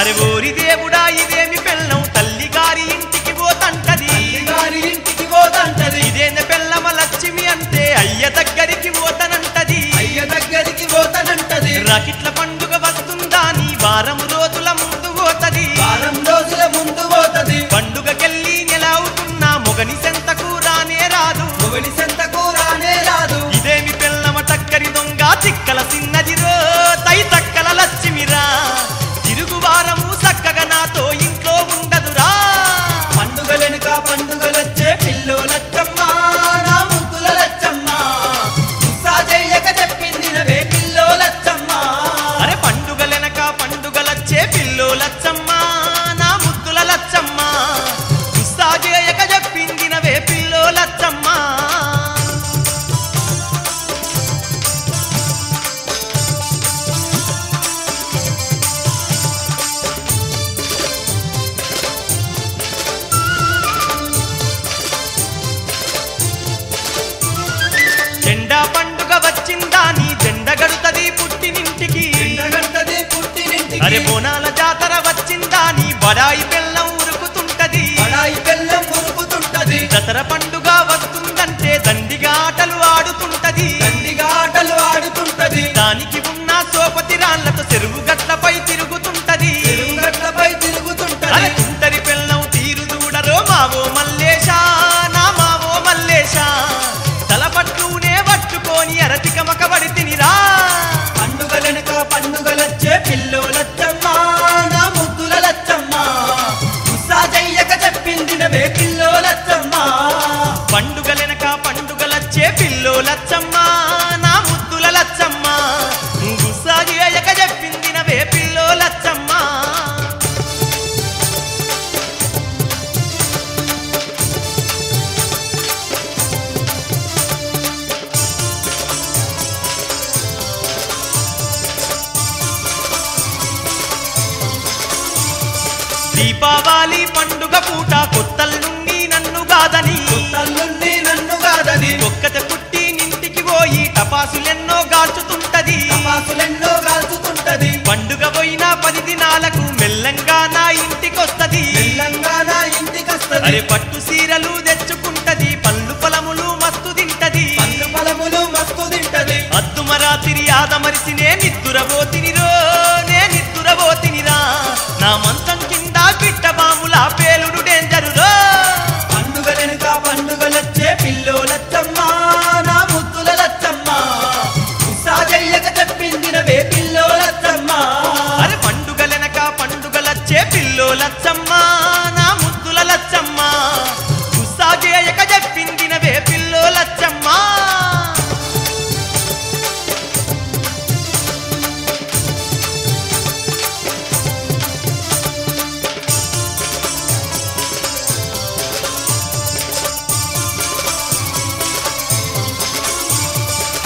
అరే ఓరి దేవుడా ఇదేమి పెళ్ళం తల్లి గారి ఇంటికి పోతంటది ఇదేంద పెళ్ళమ లక్ష్మి అంటే అయ్య దగ్గరికి పోతనంటది రాకిట్ల పండుగ వస్తుందా నీ వారం రోజుల ముందు పోతది పండుగకెళ్ళి నెలవుతున్నా మొగని సెంతకు రానే రాదు ఇదేమి పెళ్ళమ టక్కరి దొంగ చిక్కల సిన్నదిరో తై తక్కల లక్ష్మిరా తిరుగు వారము చక్కగా నాతో ఇంట్లో ఉండదురా పండుగలెనుక పండుగలొచ్చే పిల్లో లచ్చమ్మ నా ముద్దుల లచ్చమ్మ సాజయ్యక చెప్పింది నవే పిల్లో లచ్చమ్మ అరే పండుగలెనక పండుగలచ్చే పిల్లో లచ్చమ్మ నా ముద్దుల లచ్చమ్మ సాజయ్యక చెప్పింది నవే పిల్లో లచ్చమ్మ జెండా పండుగ వచ్చిందా నీ జెండ గడుతది పుట్టినింటికి అరే బోనాల జాతర వచ్చిందా నీ బడాయి బెల్లం ఉరుకుతుంటది దసరా పండుగ వస్తుందంటే దండిగా ఆటలు ఆడుతుంటది దానికి ఉన్న సోపతి రాళ్లతో చెరువు గట్లపై తిరుగుతుంటది అరే తుంటరి బెల్లం తీరు చూడరో మావో మల్లేశా నా మావో మల్లేశా తలపట్లునే పట్టుకొని అరతిక మకబడి తినిరా పండుగలెనుక పండుగలొచ్చే పిల్లో లచ్చమ్మ నా ముద్దుల లచ్చమ్మ సాజయ్యక చెప్పింది నవే పిల్లో లచ్చమ్మ పండుగలెనక పండుగలచ్చే పిల్లో లచ్చమ్మ నా ముద్దుల లచ్చమ్మ గుస్సాజేయక చెప్పింది నవే పిల్లో లచ్చమ్మ దీపావళి పండుగ పూట కొత్తల్లుండి నన్ను కాదని ఒక్కత పుట్టి నింటికి పోయి టపాసులెన్నో గాల్చుతుంటది పండుగ పోయిన 10 దినాలకు మెల్లంగా నా ఇంటికొస్తది అరే పట్టు సీరలు తెచ్చుకుంటది పళ్ళు పొలములు మస్తు తింటది అద్దుమరాతిరి ఆదమరిసినే నిద్దురబోతినిరా నా మంచం కింద పిట్ట బాముల పేలుడు డేంజరురో పండుగలెనుక పండుగలొచ్చే పిల్లో లచ్చమ్మ నా ముద్దుల లచ్చమ్మ సాజయ్యక చెప్పింది నవే పిల్లో లచ్చమ్మ అరే పండుగలెనక పండుగలచ్చే పిల్లో లచ్చమ్మ నా ముద్దుల లచ్చమ్మ గుస్సాజేయక చెప్పింది నవే పిల్లో లచ్చమ్మ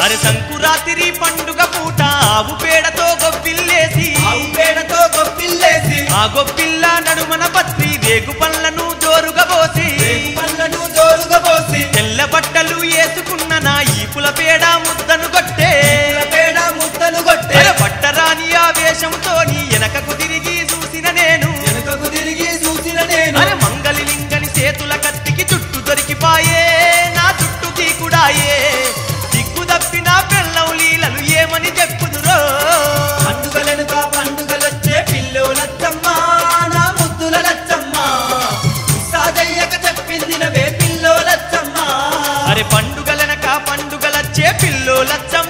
అరే సంకురాత్రి పండుగ పూట ఆవు పేడతో గొప్పిల్లేసి ఆ గొప్పిల్ల నడుమన పత్రి రేగు పళ్ళను జోరుగా పోసి తెల్ల బట్టలు వేసుకున్న నా ఈపుల పేడ ముద్దను కొట్టే అరే పట్టరాని ఆ వేషంతోని వెనకకు తిరిగి చూసిన నేను అరే మంగలి లింగని చేతుల కత్తికి చుట్టూ దొరికిపాయే నా చుట్టూ తీకుడాయే దిక్కు తప్పిన పెళ్ళం లీలలు ఏమని చెప్పుదురో పండుగలెనుక పండుగలొచ్చే పిల్లో లచ్చమ్మ నా ముద్దుల లచ్చమ్మ సాజయ్యక చెప్పింది నవే పిల్లో లచ్చమ్మ అరే పండుగలనక పండుగలచ్చే పిల్లో లచ్చమ్మ